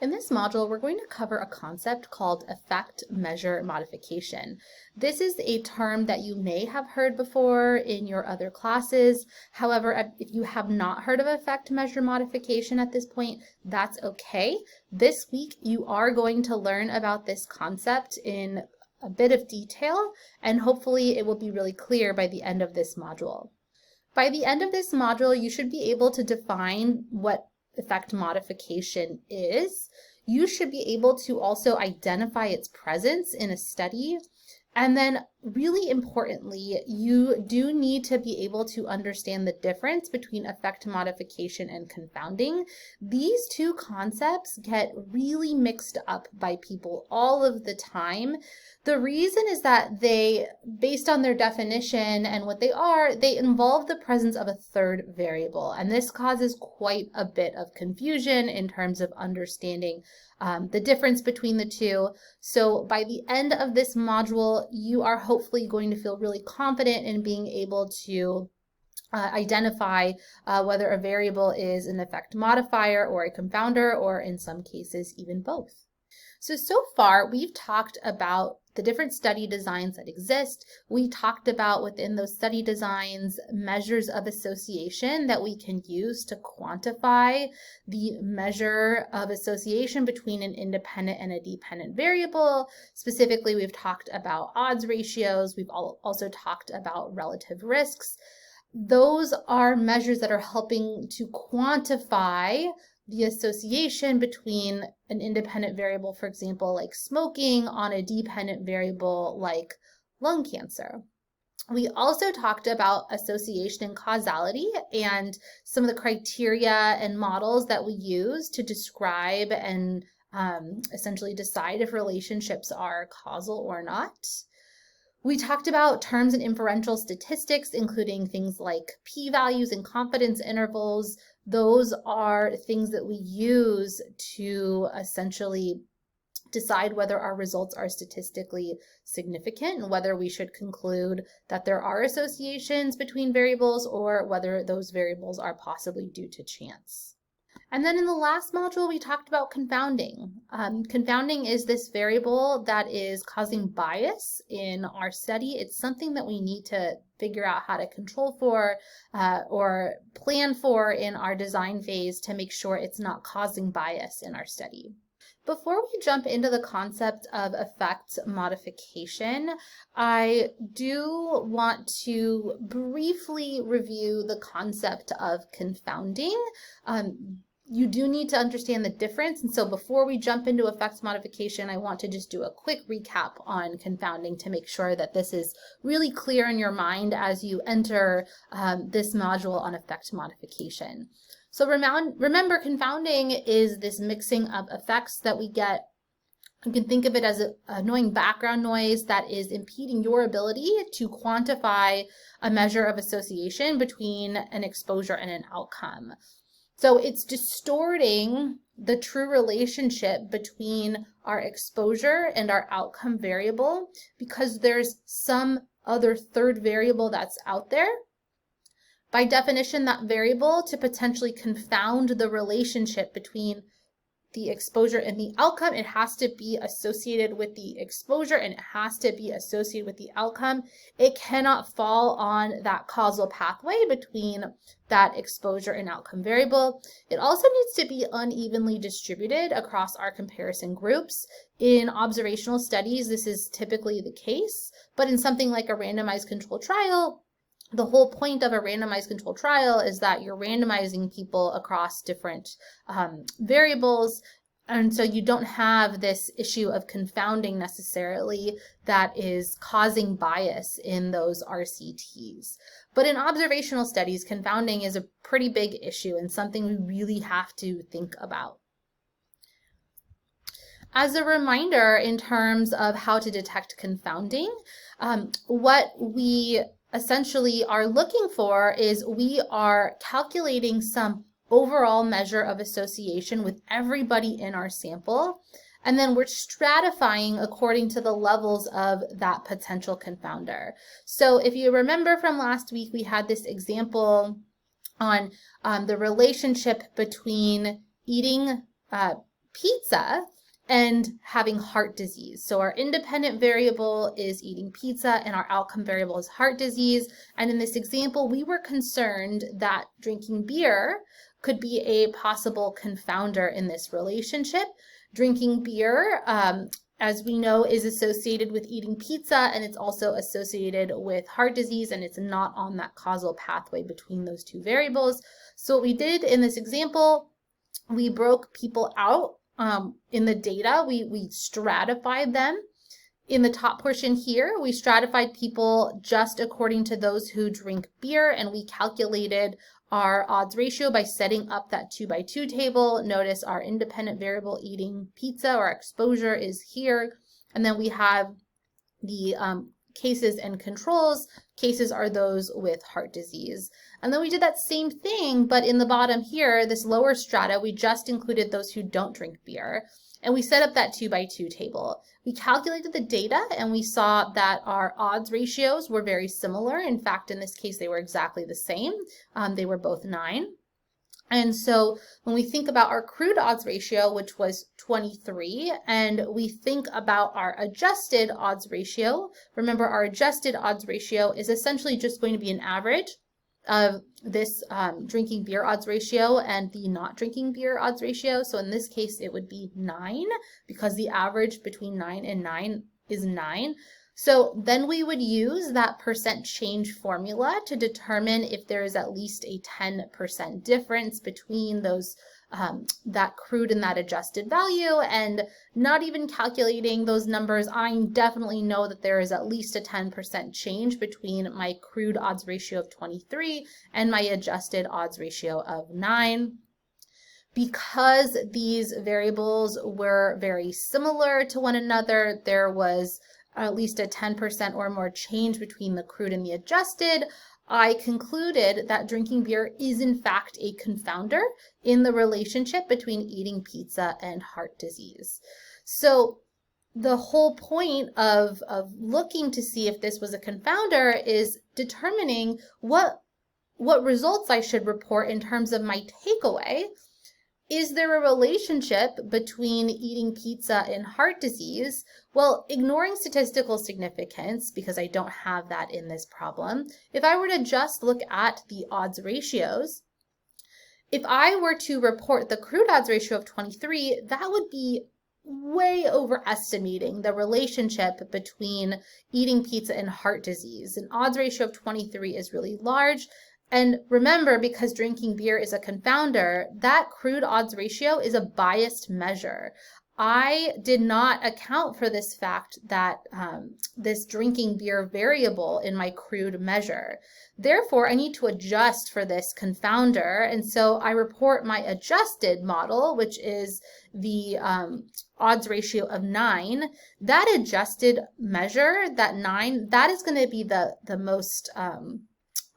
In this module, we're going to cover a concept called effect measure modification. This is a term that you may have heard before in your other classes. However, if you have not heard of effect measure modification at this point, that's okay. This week, you are going to learn about this concept in a bit of detail, and hopefully it will be really clear by the end of this module. By the end of this module, you should be able to define what effect modification is. You should be able to also identify its presence in a study. And then really importantly, you do need to be able to understand the difference between effect modification and confounding. These two concepts get really mixed up by people all of the time. The reason is that they, based on their definition and what they involve the presence of a third variable. And this causes quite a bit of confusion in terms of understanding the difference between the two. So by the end of this module, you are hopefully going to feel really confident in being able to identify whether a variable is an effect modifier or a confounder, or in some cases, even both. So far, we've talked about the different study designs that exist. We talked about within those study designs measures of association that we can use to quantify the measure of association between an independent and a dependent variable. Specifically, we've talked about odds ratios. We've also talked about relative risks. Those are measures that are helping to quantify the association between an independent variable, for example, like smoking, on a dependent variable like lung cancer. We also talked about association and causality and some of the criteria and models that we use to describe and essentially decide if relationships are causal or not. We talked about terms and inferential statistics, including things like p-values and confidence intervals. Those are things that we use to essentially decide whether our results are statistically significant and whether we should conclude that there are associations between variables or whether those variables are possibly due to chance. And then in the last module, we talked about confounding. Confounding is this variable that is causing bias in our study. It's something that we need to figure out how to control for or plan for in our design phase to make sure it's not causing bias in our study. Before we jump into the concept of effect modification, I do want to briefly review the concept of confounding. You do need to understand the difference. And so before we jump into effects modification, I want to just do a quick recap on confounding to make sure that this is really clear in your mind as you enter this module on effect modification. So remember, confounding is this mixing of effects that we get. You can think of it as an annoying background noise that is impeding your ability to quantify a measure of association between an exposure and an outcome. So it's distorting the true relationship between our exposure and our outcome variable because there's some other third variable that's out there. By definition, that variable to potentially confound the relationship between the exposure and the outcome, it has to be associated with the exposure and it has to be associated with the outcome. It cannot fall on that causal pathway between that exposure and outcome variable. It also needs to be unevenly distributed across our comparison groups. In observational studies, this is typically the case, but in something like a randomized controlled trial, the whole point of a randomized controlled trial is that you're randomizing people across different variables. And so you don't have this issue of confounding necessarily that is causing bias in those RCTs. But in observational studies, confounding is a pretty big issue and something we really have to think about. As a reminder, in terms of how to detect confounding, what we essentially are looking for is we are calculating some overall measure of association with everybody in our sample, and then we're stratifying according to the levels of that potential confounder. So if you remember from last week, we had this example on the relationship between eating pizza and having heart disease. So our independent variable is eating pizza and our outcome variable is heart disease. And in this example, we were concerned that drinking beer could be a possible confounder in this relationship. Drinking beer, as we know, is associated with eating pizza, and it's also associated with heart disease, and it's not on that causal pathway between those two variables. So what we did in this example, we broke people out in the data. We stratified them. In the top portion here, we stratified people just according to those who drink beer, and we calculated our odds ratio by setting up that 2x2 table. Notice our independent variable eating pizza or exposure is here. And then we have the cases and controls. Cases are those with heart disease. And then we did that same thing, but in the bottom here, this lower strata, we just included those who don't drink beer. And we set up that 2x2 table. We calculated the data and we saw that our odds ratios were very similar. In fact, in this case, they were exactly the same. They were both 9. And so when we think about our crude odds ratio, which was 23, and we think about our adjusted odds ratio, remember our adjusted odds ratio is essentially just going to be an average of this drinking beer odds ratio and the not drinking beer odds ratio. So in this case, it would be 9 because the average between 9 and 9 is 9. So then we would use that percent change formula to determine if there is at least a 10% difference between those that crude and that adjusted value. And not even calculating those numbers, I definitely know that there is at least a 10% change between my crude odds ratio of 23 and my adjusted odds ratio of 9. Because these variables were very similar to one another, there was at least a 10% or more change between the crude and the adjusted, I concluded that drinking beer is in fact a confounder in the relationship between eating pizza and heart disease. So the whole point of looking to see if this was a confounder is determining what results I should report in terms of my takeaway. Is there a relationship between eating pizza and heart disease? Well, ignoring statistical significance, because I don't have that in this problem, if I were to just look at the odds ratios, if I were to report the crude odds ratio of 23, that would be way overestimating the relationship between eating pizza and heart disease. An odds ratio of 23 is really large. And remember, because drinking beer is a confounder, that crude odds ratio is a biased measure. I did not account for this fact that this drinking beer variable in my crude measure. Therefore, I need to adjust for this confounder. And so I report my adjusted model, which is the odds ratio of 9. That adjusted measure, that 9, that is going to be the most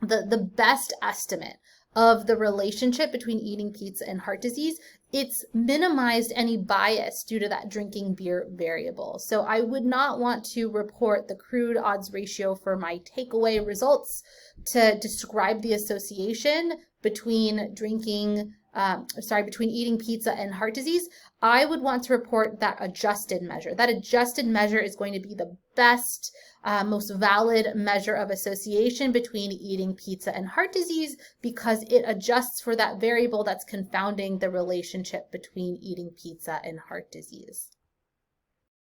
the best estimate of the relationship between eating pizza and heart disease. It's minimized any bias due to that drinking beer variable. So I would not want to report the crude odds ratio for my takeaway results to describe the association between between eating pizza and heart disease. I would want to report that adjusted measure. That adjusted measure is going to be the best, most valid measure of association between eating pizza and heart disease because it adjusts for that variable that's confounding the relationship between eating pizza and heart disease.